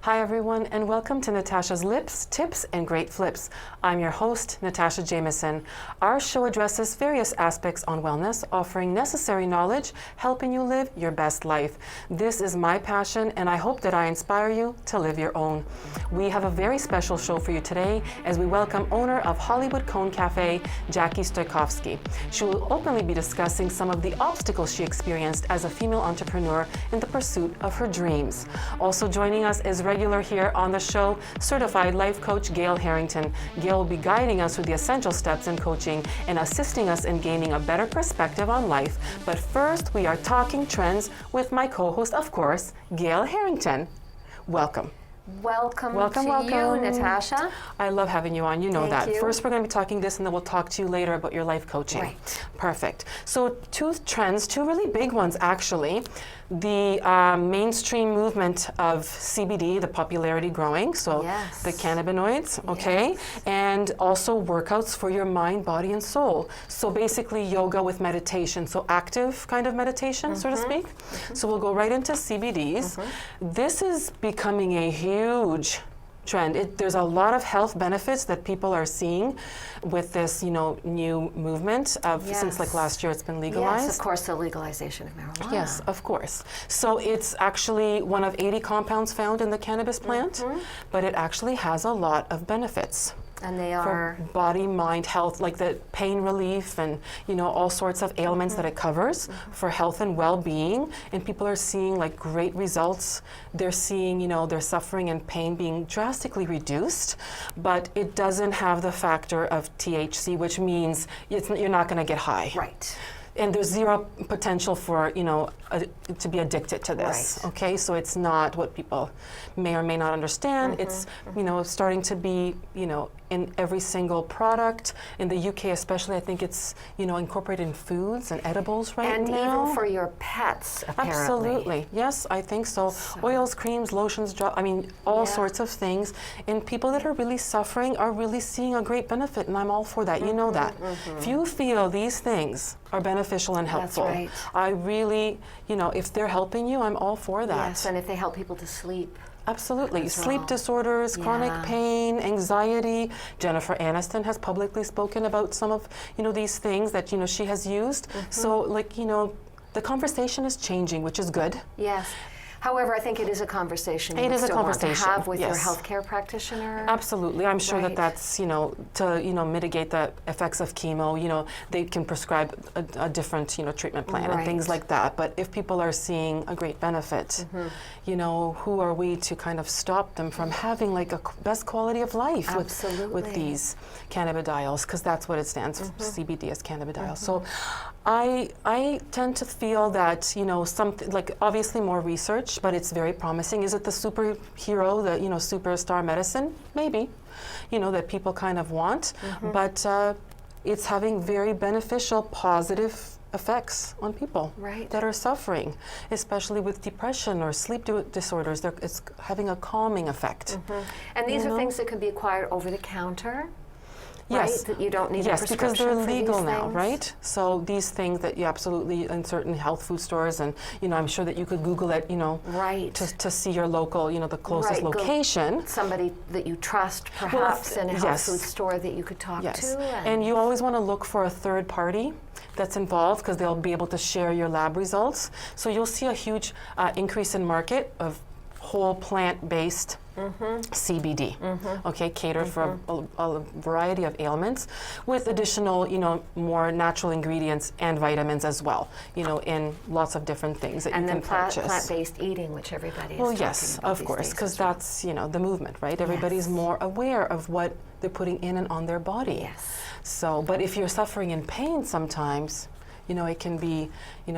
Hi everyone, and welcome to Natasha's Lips, Tips, and Great Flips. I'm your host, Natasha Jamieson. Our show addresses various aspects on wellness, offering necessary knowledge, helping you live your best life. This is my passion, and I hope that I inspire you to live your own. We have a very special show for you today as we welcome owner of Hollywood Cone Café, Jackie Stojkovski. She will openly be discussing some of the obstacles she experienced as a female entrepreneur in the pursuit of her dreams. Also joining us is regular here on the show, certified life coach Gayle Herrington. Gayle will be guiding us through the essential steps in coaching and assisting us in gaining a better perspective on life. But first, we are talking trends with my co-host, of course, Gayle Harrington. Welcome. Welcome to you, Natasha. I love having you on. You know Thank that. you. First, we're going to be talking this, and then we'll talk to you later about your life coaching. Right. Perfect. So two trends, two really big ones, actually. The mainstream movement of CBD, the popularity growing, so Yes. the cannabinoids, okay? Yes. And also workouts for your mind, body, and soul. So basically yoga with meditation, so active kind of meditation, so to speak. So we'll go right into CBDs. This is becoming a huge trend. There's a lot of health benefits that people are seeing with this, new movement of since like Yes. last year it's been legalized. Yes, of course, the legalization of marijuana. Yes, of course. So it's actually one of 80 compounds found in the cannabis plant, but it actually has a lot of benefits. And they For are body, mind, health, like the pain relief and, all sorts of ailments that it covers for health and well-being. And people are seeing like great results. They're seeing, their suffering and pain being drastically reduced, but it doesn't have the factor of THC, which means you're not going to get high. right. And there's zero potential for, to be addicted to this. Right. Okay, so it's not what people may or may not understand. It's, starting to be, in every single product. In the UK especially, I think it's, incorporated in foods and edibles right And now. even for your pets, apparently. Absolutely. Yes, I think so. Oils, creams, lotions, all Yeah. sorts of things. And people that are really suffering are really seeing a great benefit, and I'm all for that. You know that. If you feel these things are beneficial and That's helpful, right. I really, if they're helping you, I'm all for that. Yes, and if they help people to sleep. Absolutely. As Sleep well. disorders, chronic Yeah. pain, anxiety. Jennifer Aniston has publicly spoken about some of, these things that, she has used. So, the conversation is changing, which is good. Yes. However, I think it is a conversation you It would is a still want to conversation, have with your yes. healthcare practitioner. Absolutely. I'm sure Right. that's, to, mitigate the effects of chemo, they can prescribe a different, treatment plan and things Right. like that. But if people are seeing a great benefit, who are we to kind of stop them from having like a best quality of life with Absolutely. these cannabidiol, because that's what it stands for, CBD is cannabidiol. So I tend to feel that, something like obviously more research, but it's very promising. Is it the superhero, the superstar medicine? Maybe, that people kind of want, but it's having very beneficial, positive effects on people Right. that are suffering, especially with depression or sleep disorders. It's having a calming effect. And these are things that can be acquired over the counter. Yes. Right? That you don't need a Yes, because prescription they're for these legal now, things. right? So these things that you absolutely in certain health food stores, and I'm sure that you could Google it, Right. to see your local, the closest Right, go- location. Somebody that you trust, perhaps, in a health yes. food store that you could talk Yes, to. and you always want to look for a third party that's involved, because they'll be able to share your lab results. So you'll see a huge increase in market of whole plant-based CBD, okay, catered for a variety of ailments, with additional, more natural ingredients and vitamins as well, in lots of different things that and you then can purchase. plant-based eating, which everybody is Well, talking yes, about of these course, days because as well. that's, the movement, right? Everybody's Yes. more aware of what they're putting in and on their body. Yes. So, but if you're suffering in pain sometimes, it can be,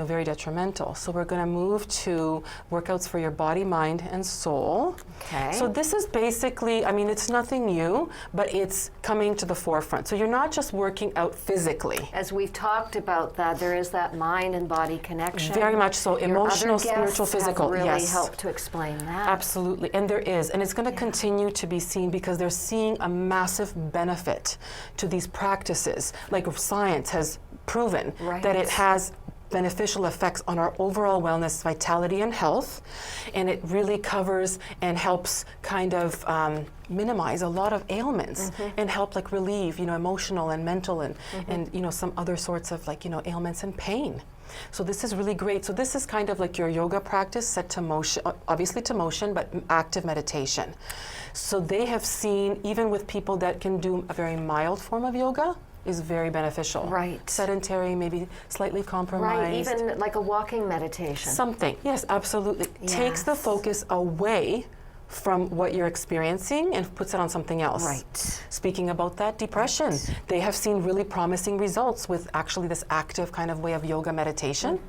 very detrimental. So we're going to move to workouts for your body, mind, and soul. Okay. So this is basically, it's nothing new, but it's coming to the forefront. So you're not just working out physically. As we've talked about that, there is that mind and body connection. Very much so. Your Emotional, other spiritual, guests physical. have really Yes. helped to explain that. Absolutely, and there is, and it's going to continue to be seen because they're seeing a massive benefit to these practices. Like science has proven Right. that it has beneficial effects on our overall wellness, vitality, and health. And it really covers and helps kind of minimize a lot of ailments and help like relieve, emotional and mental and some other sorts of like, ailments and pain. So this is really great. So this is kind of like your yoga practice set to motion, obviously to motion, but active meditation. So they have seen, even with people that can do a very mild form of yoga, is very beneficial. Right. Sedentary, maybe slightly compromised. Right, even like a walking meditation. Something, yes, absolutely. Takes the focus away from what you're experiencing and puts it on something else. Right. Speaking about that, depression. They have seen really promising results with actually this active kind of way of yoga meditation,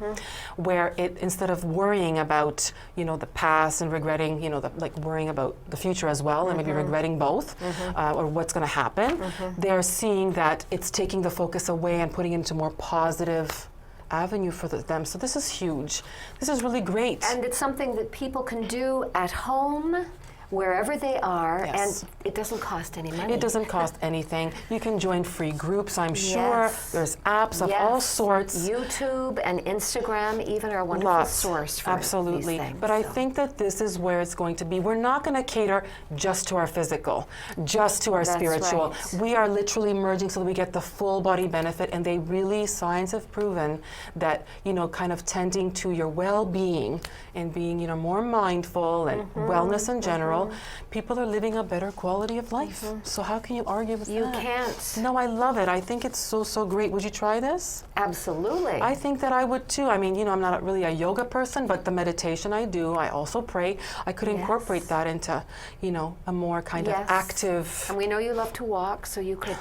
where it, instead of worrying about, the past and regretting, like worrying about the future as well, and maybe regretting both, or what's going to happen, they're seeing that it's taking the focus away and putting it into more positive avenue for them. So this is huge. This is really great. And it's something that people can do at home, wherever they are, and it doesn't cost any money. It doesn't cost anything. You can join free groups, I'm sure. There's apps of all sorts. YouTube and Instagram even are a wonderful source for Absolutely. these things. But I think that this is where it's going to be. We're not going to cater just to our physical, just to our spiritual. Right. We are literally merging so that we get the full body benefit, and they really, science have proven that, kind of tending to your well-being and being, more mindful and wellness in general, people are living a better quality of life. So how can you argue with that? You can't. No, I love it. I think it's so great. Would you try this? Absolutely. I think that I would too. I mean, I'm not really a yoga person, but the meditation I do, I also pray. I could incorporate that into, a more kind of active. And we know you love to walk, so you could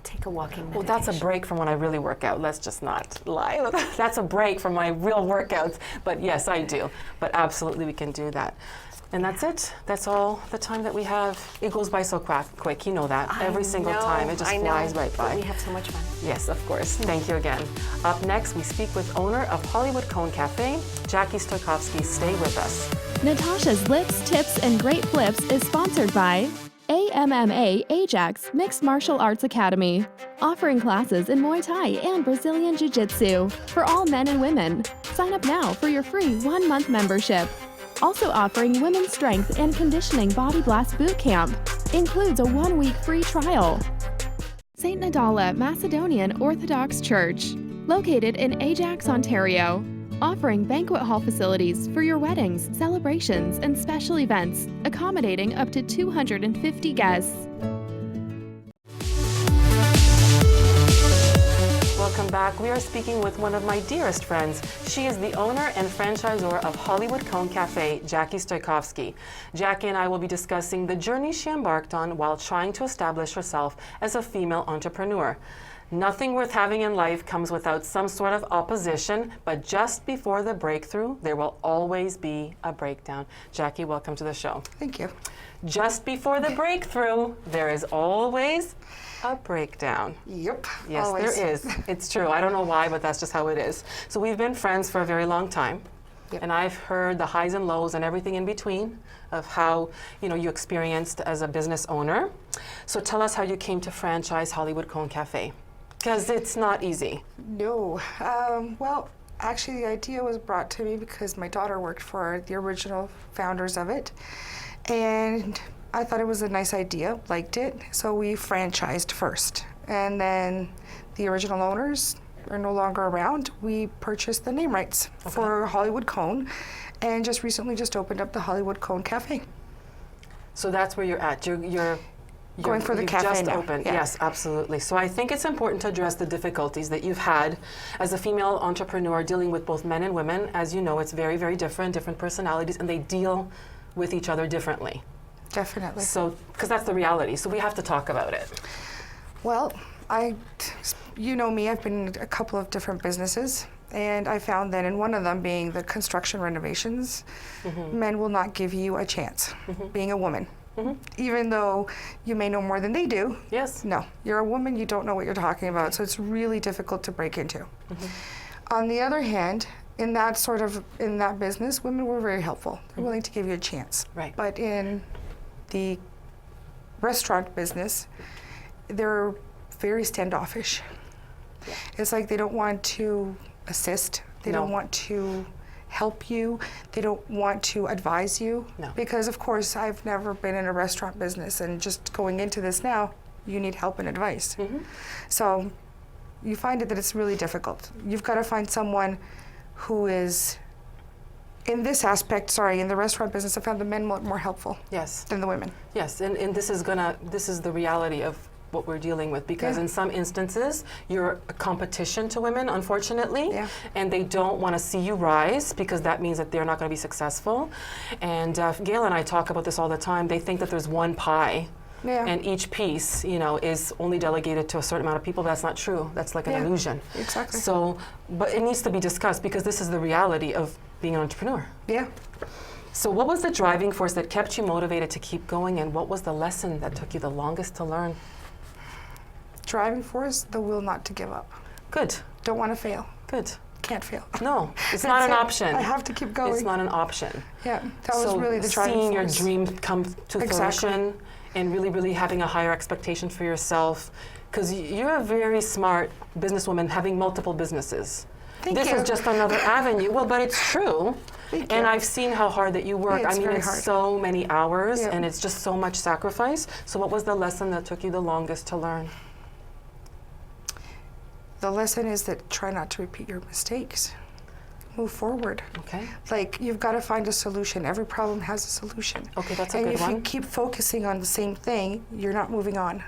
take a walking meditation. Well, that's a break from when I really work out. Let's just not lie. That's a break from my real workouts. But yes, I do. But absolutely, we can do that. And that's it. That's all the time that we have. It goes by so quick. You know that. Every single time. It just flies right by. We have so much fun. Yes, of course. Thank you again. Up next, we speak with owner of Hollywood Cone Café, Jackie Stojkovski. Stay with us. Natasha's Lips, Tips, and Great Flips is sponsored by AMMA Ajax Mixed Martial Arts Academy, offering classes in Muay Thai and Brazilian Jiu-Jitsu for all men and women. Sign up now for your free 1-month membership. Also offering women's strength and conditioning body blast boot camp. Includes a 1-week free trial. St. Nadala Macedonian Orthodox Church, located in Ajax, Ontario, offering banquet hall facilities for your weddings, celebrations, and special events, accommodating up to 250 guests. Welcome back. We are speaking with one of my dearest friends. She is the owner and franchisor of Hollywood Cone Café, Jackie Stojkovski. Jackie and I will be discussing the journey she embarked on while trying to establish herself as a female entrepreneur. Nothing worth having in life comes without some sort of opposition, but just before the breakthrough, there will always be a breakdown. Jackie, welcome to the show. Thank you. Just before the breakthrough, there is always a breakdown. Yep. Yes, always. there is. It's true. I don't know why, but that's just how it is. So we've been friends for a very long time. Yep. And I've heard the highs and lows and everything in between of how, you experienced as a business owner. So tell us how you came to franchise Hollywood Cone Café. Because it's not easy. No. Well, actually, the idea was brought to me because my daughter worked for the original founders of it. And I thought it was a nice idea, liked it. So we franchised first. And then the original owners are no longer around. We purchased the name rights for Hollywood Cone and just recently opened up the Hollywood Cone Café. So that's where you're at. You're going for the you've cafe just now. opened. Yeah. Yes, absolutely. So I think it's important to address the difficulties that you've had as a female entrepreneur dealing with both men and women. As you know, it's very, very different personalities, and they deal with each other differently. Definitely. So, because that's the reality. So we have to talk about it. Well, you know me, I've been in a couple of different businesses, and I found that in one of them being the construction renovations, men will not give you a chance, being a woman. Even though you may know more than they do. Yes. No, you're a woman, you don't know what you're talking about, so it's really difficult to break into. On the other hand, in that business, women were very helpful. They're willing to give you a chance. Right. But in the restaurant business, they're very standoffish. It's like they don't want to assist. They No. don't want to help you. They don't want to advise you. No. Because of course, I've never been in a restaurant business, and just going into this now, you need help and advice. So you find it that it's really difficult. You've got to find someone who is, in this aspect, in the restaurant business, I found the men more helpful Yes. than the women. Yes, and this is the reality of what we're dealing with, because Yeah. in some instances you're a competition to women, unfortunately, Yeah. and they don't want to see you rise because that means that they're not going to be successful. And Gayle and I talk about this all the time. They think that there's one pie. Yeah. And each piece, is only delegated to a certain amount of people. That's not true. That's like an Yeah, illusion. exactly. So, but it needs to be discussed because this is the reality of being an entrepreneur. Yeah. So what was the driving force that kept you motivated to keep going, and what was the lesson that took you the longest to learn? Driving force, the will not to give up. Good, Don't want to fail. good. Can't fail. No, it's That's not an it. option. I have to keep going. It's not an option. Yeah, that was So really the driving seeing your force. dream come to Exactly. fruition and really, really having a higher expectation for yourself, because you're a very smart businesswoman having multiple businesses. Thank This you. is just another avenue. Well, but it's true. Thank And you. I've seen how hard that you work. Yeah, it's I mean, very it's hard. so many hours, Yeah. and it's just so much sacrifice. So what was the lesson that took you the longest to learn? The lesson is that try not to repeat your mistakes. Move forward. Okay. Like, you've got to find a solution. Every problem has a solution. Okay, that's a and good if you one. keep focusing on the same thing, you're not moving on.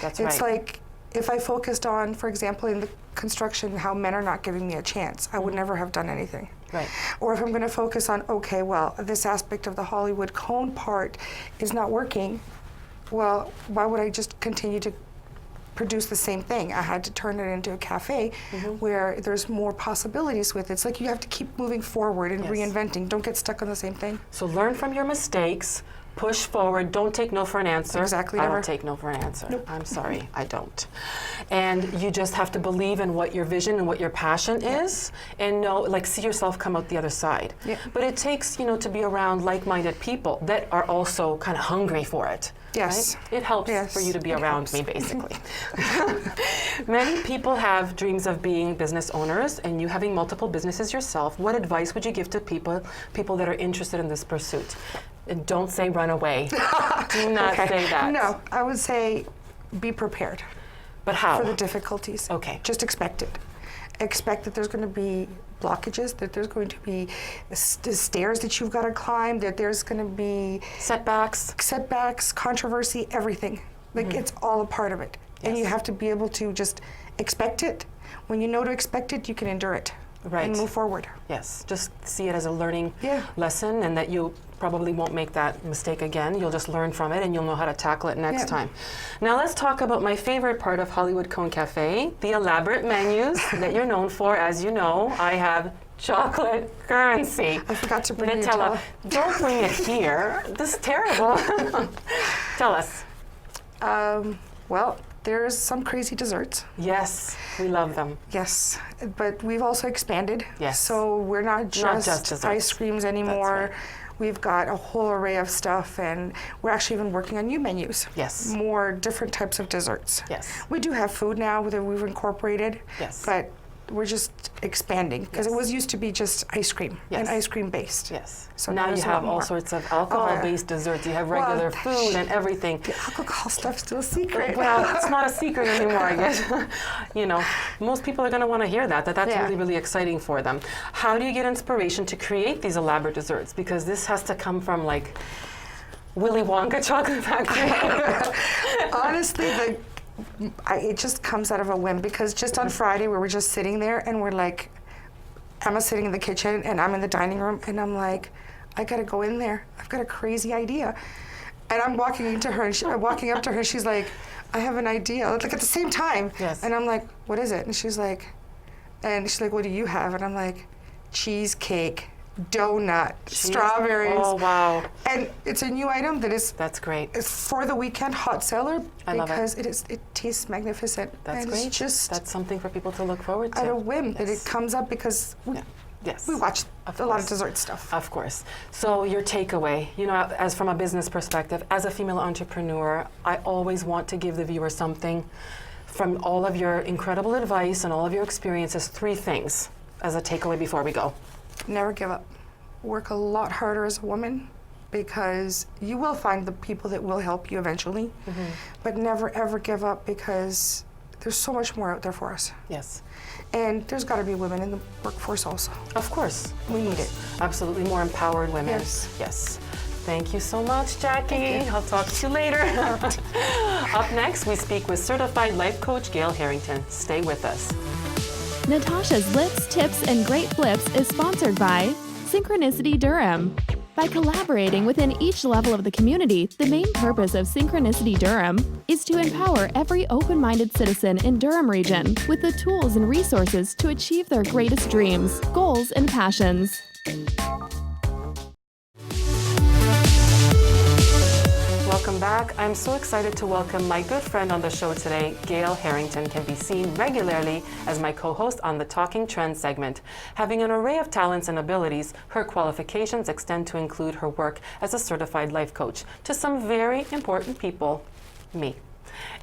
That's It's right. like, if I focused on, for example, in the construction, how men are not giving me a chance, I would never have done anything. Right. Or if I'm going to focus on, okay, well, this aspect of the Hollywood Cone part is not working, well, why would I just continue to produce the same thing? I had to turn it into a cafe where there's more possibilities with it. It's like you have to keep moving forward and Yes. reinventing. Don't get stuck on the same thing. So learn from your mistakes, push forward, don't take no for an answer. Exactly, I never. don't take no for an answer. I'm sorry, I don't. And you just have to believe in what your vision and what your passion is, and know, like, see yourself come out the other side. Yeah. But it takes, to be around like-minded people that are also kind of hungry for it. Yes. Right? It helps Yes, for you to be it around helps. me, basically. Many people have dreams of being business owners, and you having multiple businesses yourself. What advice would you give to people that are interested in this pursuit? And don't say run away. Do not say that. No, I would say be prepared But how? for the difficulties. Okay. Just expect it. Expect that there's going to be blockages, that there's going to be stairs that you've got to climb, that there's going to be setbacks, controversy, everything. Like, it's all a part of it. And you Yes. have to be able to just expect it. When you know to expect it, you can endure it. Right. And move forward. Yes, just see it as a learning Yeah. lesson, and that you probably won't make that mistake again. You'll just learn from it, and you'll know how to tackle it next Yeah. time. Now let's talk about my favorite part of Hollywood Cone Café, the elaborate menus that you're known for. As you know, I have chocolate currency. I forgot to bring Nutella. Nutella. Don't bring it here. This is terrible. Tell us. Well, there's some crazy desserts. Yes, we love them. Yes, but we've also expanded. Yes. So we're not just desserts. ice creams anymore. right. We've got a whole array of stuff, and we're actually even working on new menus. Yes. More different types of desserts. Yes. We do have food now that we've incorporated. Yes. But we're just expanding because Yes. it was used to be just ice cream and Yes. ice cream based. Yes. So now now you there's a have lot all more. sorts of alcohol-based desserts. You have regular food and everything. The alcohol stuff's still a secret. Well, it's not a secret anymore, I guess. Most people are going to want to hear that's Yeah. really, really exciting for them. How do you get inspiration to create these elaborate desserts? Because this has to come from, like, Willy Wonka Chocolate Factory. Honestly, it just comes out of a whim, because just on Friday we were just sitting there and we're like, Emma's sitting in the kitchen and I'm in the dining room, and I'm like, I gotta go in there. I've got a crazy idea. And I'm walking into her, and I'm walking up to her, and she's like, I have an idea. Like, at the same time. Yes. And I'm like, what is it? And she's like, what do you have? And I'm like, cheesecake, donut, strawberries. Oh, wow. And it's a new item that is That's great. for the weekend hot seller, I love it. because it tastes magnificent. That's and great. It's just That's something for people to look forward to. at a whim that Yes. it comes up because we, Yeah. Yes. we watch Of a lot of course. dessert stuff. Of course. So your takeaway, as from a business perspective, as a female entrepreneur, I always want to give the viewer something from all of your incredible advice and all of your experiences, 3 things as a takeaway before we go. Never give up. Work a lot harder as a woman, because you will find the people that will help you eventually, but never ever give up, because there's so much more out there for us. Yes. And there's got to be women in the workforce also. Of course, we need it. Absolutely, more empowered women. Yes. Yes. Thank you so much, Jackie. I'll talk to you later. Up next, we speak with certified life coach Gayle Herrington. Stay with us. Natasha's Lips, Tips, and Great Flips is sponsored by Synchronicity Durham. By collaborating within each level of the community, the main purpose of Synchronicity Durham is to empower every open-minded citizen in Durham region with the tools and resources to achieve their greatest dreams, goals, and passions. Welcome back. I'm so excited to welcome my good friend on the show today. Gayle Harrington can be seen regularly as my co-host on the Talking Trends segment. Having an array of talents and abilities, her qualifications extend to include her work as a certified life coach to some very important people, me.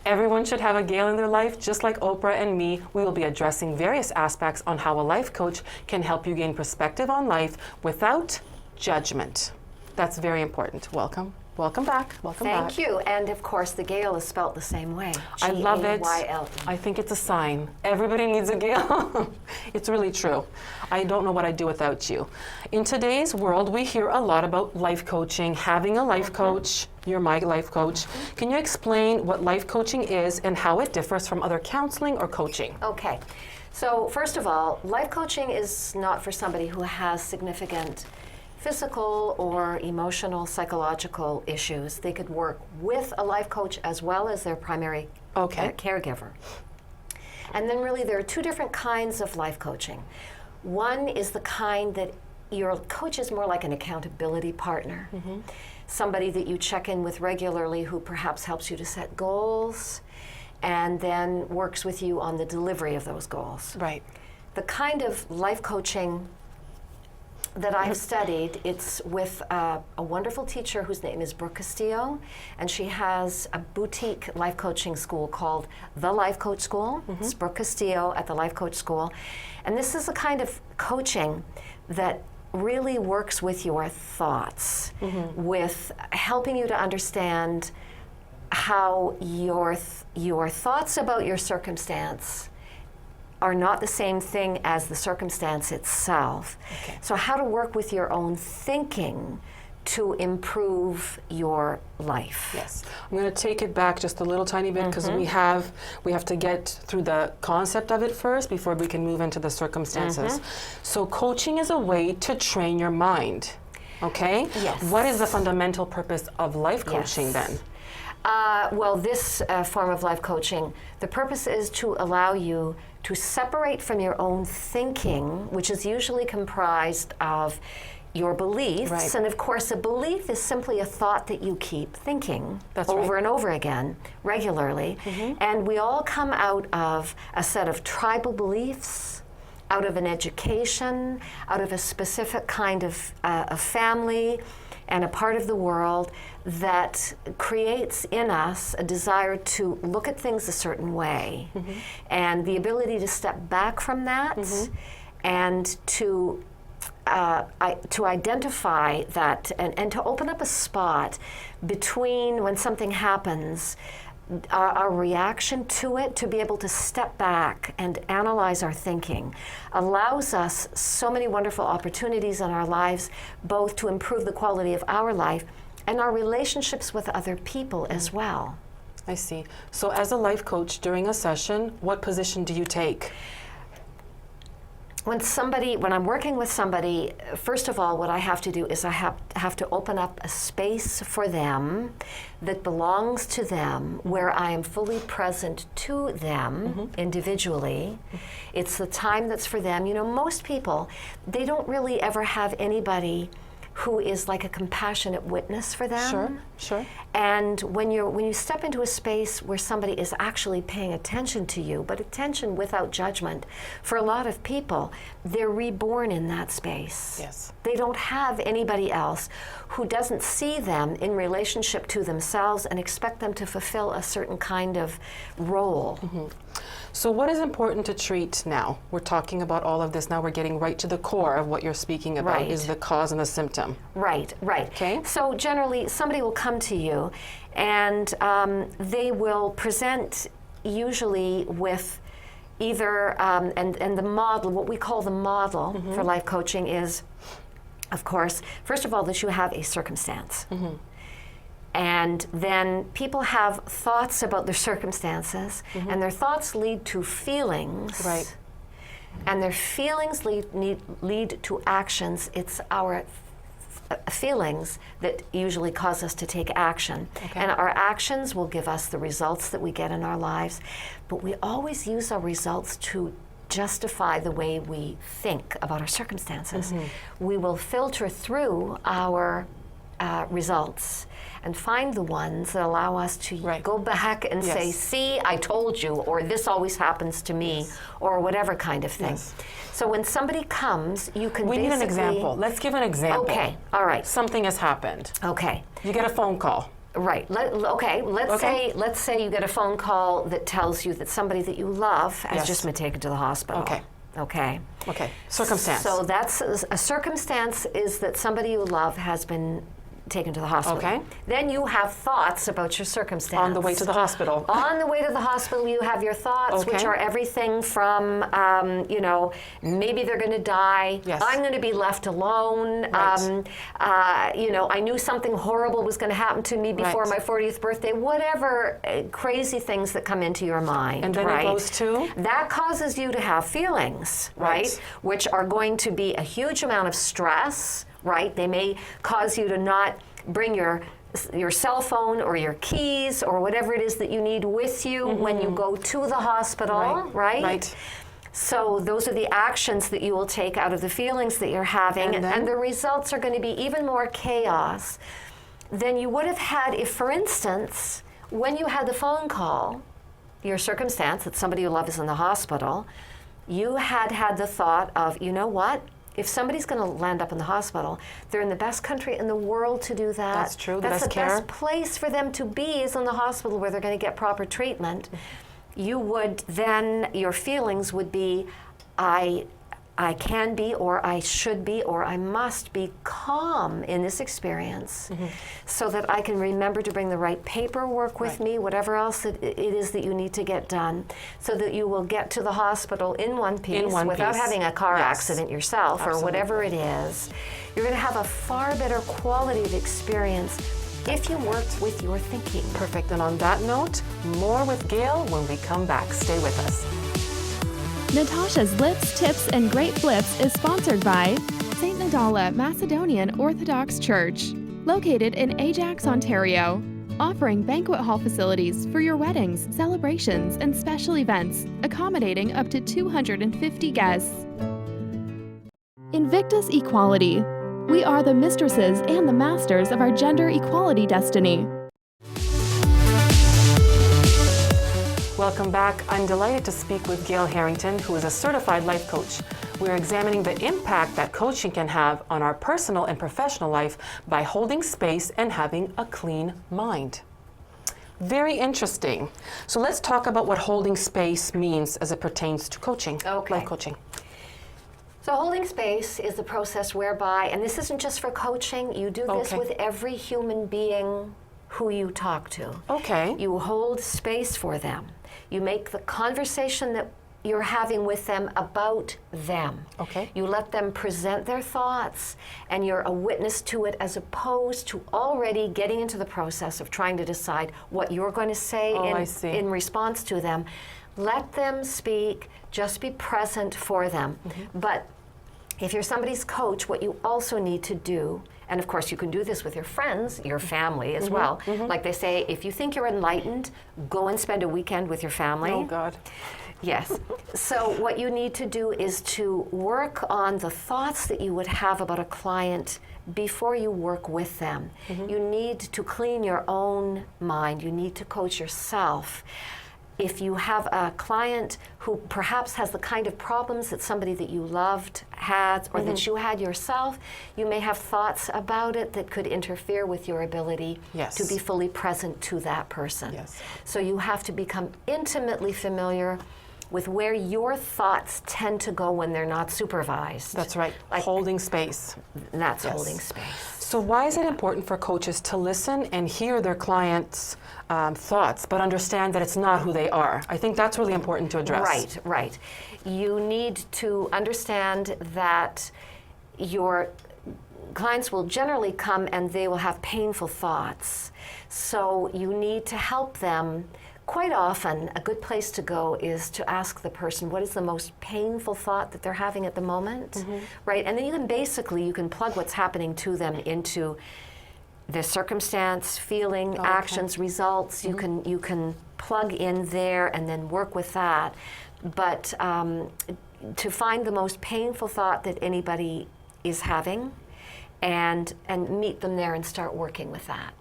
Everyone should have a Gayle in their life, just like Oprah and me. We will be addressing various aspects on how a life coach can help you gain perspective on life without judgment. That's very important. Welcome. Welcome back. Welcome back. Thank you. And of course, the Gayle is spelled the same way. I love it. G-A-Y-L. I think it's a sign. Everybody needs a Gayle. It's really true. I don't know what I'd do without you. In today's world, we hear a lot about life coaching, having a life coach. You're my life coach. Can you explain what life coaching is and how it differs from other counseling or coaching? Okay. So first of all, life coaching is not for somebody who has significant physical or emotional, psychological issues. They could work with a life coach as well as their primary caregiver. And then really there are 2 different kinds of life coaching. One is the kind that your coach is more like an accountability partner, somebody that you check in with regularly who perhaps helps you to set goals and then works with you on the delivery of those goals. Right. The kind of life coaching that I've studied, it's with a wonderful teacher whose name is Brooke Castillo, and she has a boutique life coaching school called The Life Coach School. It's Brooke Castillo at the Life Coach School. And this is a kind of coaching that really works with your thoughts, with helping you to understand how your thoughts about your circumstance are not the same thing as the circumstance itself. Okay. So how to work with your own thinking to improve your life. Yes. I'm going to take it back just a little tiny bit because we have to get through the concept of it first before we can move into the circumstances. So coaching is a way to train your mind. Okay? Yes. What is the fundamental purpose of life coaching then? Well, this form of life coaching, the purpose is to allow you to separate from your own thinking, which is usually comprised of your beliefs. Right. And of course, a belief is simply a thought that you keep thinking over and over again, regularly. And we all come out of a set of tribal beliefs, out of an education, out of a specific kind of family, and a part of the world that creates in us a desire to look at things a certain way. And the ability to step back from that and to identify that and to open up a spot between when something happens, our reaction to it, to be able to step back and analyze our thinking, allows us so many wonderful opportunities in our lives, both to improve the quality of our life and our relationships with other people as well. I see. So as a life coach during a session, what position do you take? When I'm working with somebody, first of all, what I have to do is I have to open up a space for them that belongs to them, where I am fully present to them individually. It's the time that's for them. You know, most people, they don't really ever have anybody who is like a compassionate witness for them. Sure, sure. And when you step into a space where somebody is actually paying attention to you, but attention without judgment, for a lot of people, they're reborn in that space. Yes. They don't have anybody else who doesn't see them in relationship to themselves and expect them to fulfill a certain kind of role. So what is important to treat now? We're talking about all of this now. We're getting right to the core of what you're speaking about, Right. is the cause and the symptom. Right, right. Okay. So generally, somebody will come to you and they will present usually with either, and the model, what we call the model for life coaching is, of course, first of all, that you have a circumstance. And then people have thoughts about their circumstances, and their thoughts lead to feelings. Right. And their feelings lead to actions. It's our feelings that usually cause us to take action. Okay. And our actions will give us the results that we get in our lives. But we always use our results to justify the way we think about our circumstances. We will filter through our results and find the ones that allow us to Right. go back and say, Yes. see, I told you, or this always happens to me, or whatever kind of thing. Yes. So when somebody comes, you can We need basically... an example. Let's give an example. Okay, all right. Something has happened. Okay, You get a phone call. right. Let's say you get a phone call that tells you that somebody that you love has Yes. just been taken to the hospital. Okay. Okay. Okay. Circumstance. So that's a circumstance is that somebody you love has been taken to the hospital. Okay. Then you have thoughts about your circumstance. on the way to the hospital. On the way to the hospital, you have your thoughts, which Okay. are everything from, maybe they're going to die. Yes. I'm going to be left alone. Right. I knew something horrible was going to happen to me before Right. my 40th birthday. Whatever crazy things that come into your mind. And then right? it goes to? That causes you to have feelings, right? Right. Which are going to be a huge amount of stress, right? They may cause you to not bring your cell phone or your keys or whatever it is that you need with you when you go to the hospital, right? Right. So those are the actions that you will take out of the feelings that you're having, And then? and the results are going to be even more chaos than you would have had if, for instance, when you had the phone call, your circumstance that somebody you love is in the hospital, you had the thought of, you know what? If somebody's going to land up in the hospital, they're in the best country in the world to do that. That's true, the That's best the care. best place for them to be is in the hospital where they're going to get proper treatment. You would then, your feelings would be, I can be, or I should be, or I must be calm in this experience so that I can remember to bring the right paperwork with me, whatever else it is that you need to get done, so that you will get to the hospital in one piece without having a car accident yourself or whatever it is. You're going to have a far better quality of experience if you work with your thinking. Perfect. And on that note, more with Gayle when we come back. Stay with us. Natasha's Lips, Tips, and Great Flips is sponsored by St. Nadala Macedonian Orthodox Church, located in Ajax, Ontario, offering banquet hall facilities for your weddings, celebrations, and special events, accommodating up to 250 guests. Invictus Equality. We are the mistresses and the masters of our gender equality destiny. Welcome back. I'm delighted to speak with Gayle Herrington, who is a certified life coach. We're examining the impact that coaching can have on our personal and professional life by holding space and having a clean mind. Very interesting. So let's talk about what holding space means as it pertains to coaching, Okay. life coaching. So holding space is the process whereby, and this isn't just for coaching, you do this Okay. with every human being who you talk to. Okay. You hold space for them. You make the conversation that you're having with them about them. Okay. You let them present their thoughts, and you're a witness to it as opposed to already getting into the process of trying to decide what you're going to say I see. in response to them. Let them speak, just be present for them. But if you're somebody's coach, what you also need to do, and of course you can do this with your friends, your family as well. Like they say, if you think you're enlightened, go and spend a weekend with your family. Oh, God. Yes. So what you need to do is to work on the thoughts that you would have about a client before you work with them. You need to clean your own mind. You need to coach yourself. If you have a client who perhaps has the kind of problems that somebody that you loved had, or that you had yourself, you may have thoughts about it that could interfere with your ability to be fully present to that person. So you have to become intimately familiar with where your thoughts tend to go when they're not supervised. That's right, like holding space. That's holding space. So why is it important for coaches to listen and hear their clients' thoughts, but understand that it's not who they are? I think that's really important to address. Right. You need to understand that your clients will generally come and they will have painful thoughts. So you need to help them. Quite often, a good place to go is to ask the person, what is the most painful thought that they're having at the moment, right? And then you can plug what's happening to them into the circumstance, feeling, actions, results. You can plug in there and then work with that. But to find the most painful thought that anybody is having, and meet them there and start working with that.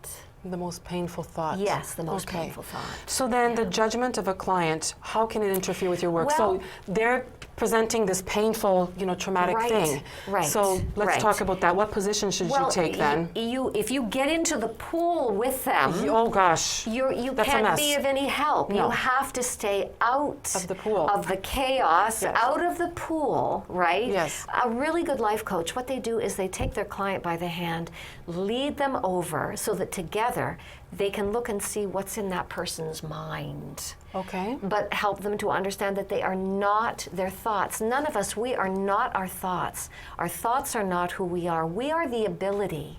The most painful thought. Yes, the most painful thought. So then the judgment of a client, how can it interfere with your work? Well, so they're presenting this painful, traumatic thing. Right. So let's talk about that. What position should you take then? If you get into the pool with them, oh gosh, you that's can't a mess. be of any help. No. You have to stay out of the pool, of the chaos, out of the pool, right? Yes. A really good life coach, what they do is they take their client by the hand, lead them over so that together they can look and see what's in that person's mind. Okay. But help them to understand that they are not their thoughts. None of us, we are not our thoughts. Our thoughts are not who we are. We are the ability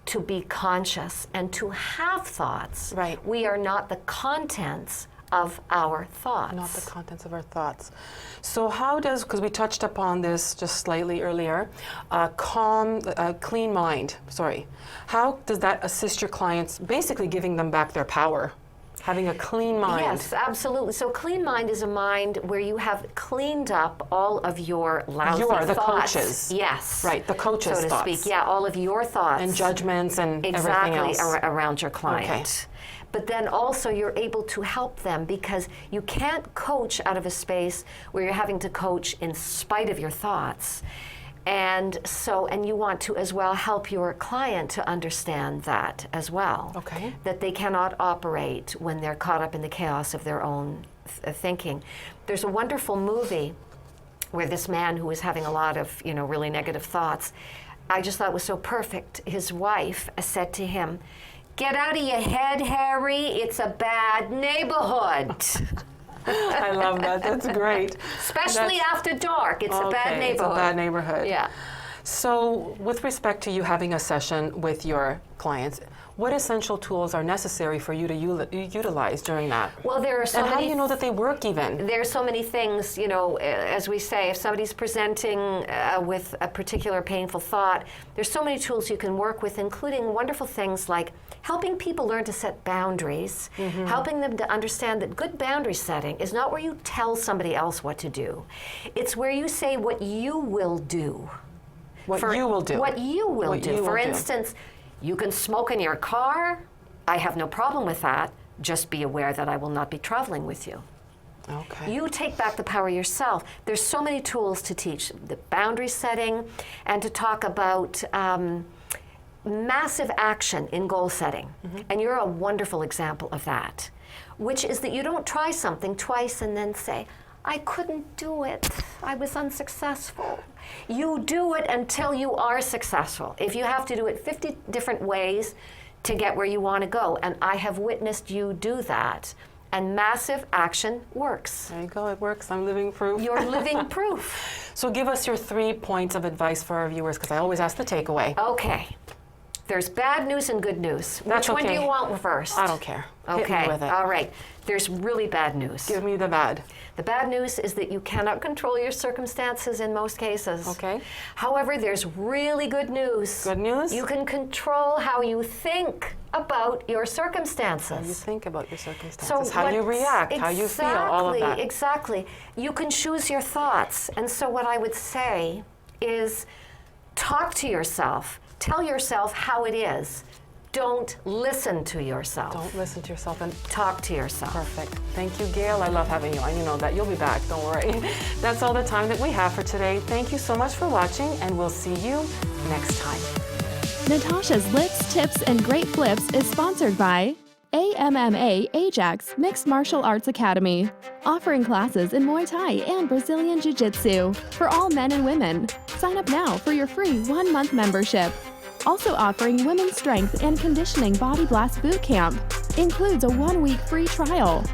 to be conscious and to have thoughts. Right. We are not the contents of our thoughts. Not the contents of our thoughts. So how does, because we touched upon this just slightly earlier, clean mind, how does that assist your clients, basically giving them back their power? Having a clean mind. Yes, absolutely. So clean mind is a mind where you have cleaned up all of your lousy thoughts. The coaches. Yes. Right, the coaches' so to thoughts. speak. Yeah, all of your thoughts. And judgments and everything else. Around your client. Okay. But then also you're able to help them because you can't coach out of a space where you're having to coach in spite of your thoughts. And you want to as well help your client to understand that as well. Okay. That they cannot operate when they're caught up in the chaos of their own thinking. There's a wonderful movie where this man who was having a lot of, really negative thoughts, I just thought was so perfect. His wife said to him, "Get out of your head, Harry. It's a bad neighborhood." I love that. That's great. Especially after dark. It's a bad neighborhood. It's a bad neighborhood. Yeah. So with respect to you having a session with your clients, what essential tools are necessary for you to utilize during that? Well, there are so many. And how do you know that they work even? There are so many things, as we say, if somebody's presenting with a particular painful thought, there's so many tools you can work with, including wonderful things like helping people learn to set boundaries, helping them to understand that good boundary setting is not where you tell somebody else what to do. It's where you say what you will do. What you will do. What you will do. For instance, you can smoke in your car. I have no problem with that. Just be aware that I will not be traveling with you. Okay. You take back the power yourself. There's so many tools to teach the boundary setting and to talk about massive action in goal setting. And you're a wonderful example of that, which is that you don't try something twice and then say, I couldn't do it. I was unsuccessful. You do it until you are successful. If you have to do it 50 different ways to get where you want to go, and I have witnessed you do that, and massive action works. There you go, it works. I'm living proof. You're living proof. So give us your 3 points of advice for our viewers, because I always ask the takeaway. Okay. There's bad news and good news. That's Which one do okay. you want first? I don't care. Okay. Hit me with it. All right. There's really bad news. Give me the bad. The bad news is that you cannot control your circumstances in most cases. Okay. However, there's really good news. Good news? You can control how you think about your circumstances. How you think about your circumstances, how you react, how you feel, all of that. Exactly. You can choose your thoughts. And so what I would say is talk to yourself. Tell yourself how it is. Don't listen to yourself. Don't listen to yourself and Talk to yourself. perfect. Thank you, Gayle. I love having you on. You know that. You'll be back. Don't worry. That's all the time that we have for today. Thank you so much for watching, and we'll see you next time. Natasha's Lips, Tips, and Great Flips is sponsored by AMMA Ajax Mixed Martial Arts Academy, offering classes in Muay Thai and Brazilian Jiu-Jitsu for all men and women. Sign up now for your free 1-month membership. Also offering Women's Strength and Conditioning Body Blast Boot Camp. Includes a 1-week free trial.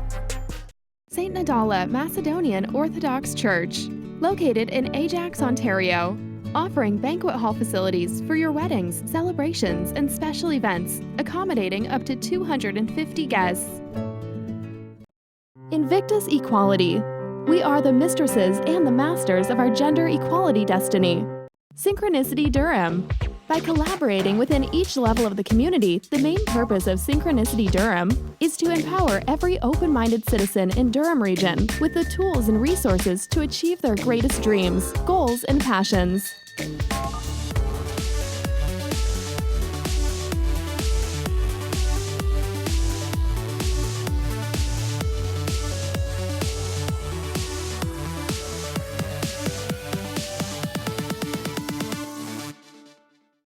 St. Nadala Macedonian Orthodox Church, located in Ajax, Ontario, offering banquet hall facilities for your weddings, celebrations, and special events, accommodating up to 250 guests. Invictus Equality. We are the mistresses and the masters of our gender equality destiny. Synchronicity Durham. By collaborating within each level of the community, the main purpose of Synchronicity Durham is to empower every open-minded citizen in Durham region with the tools and resources to achieve their greatest dreams, goals, and passions.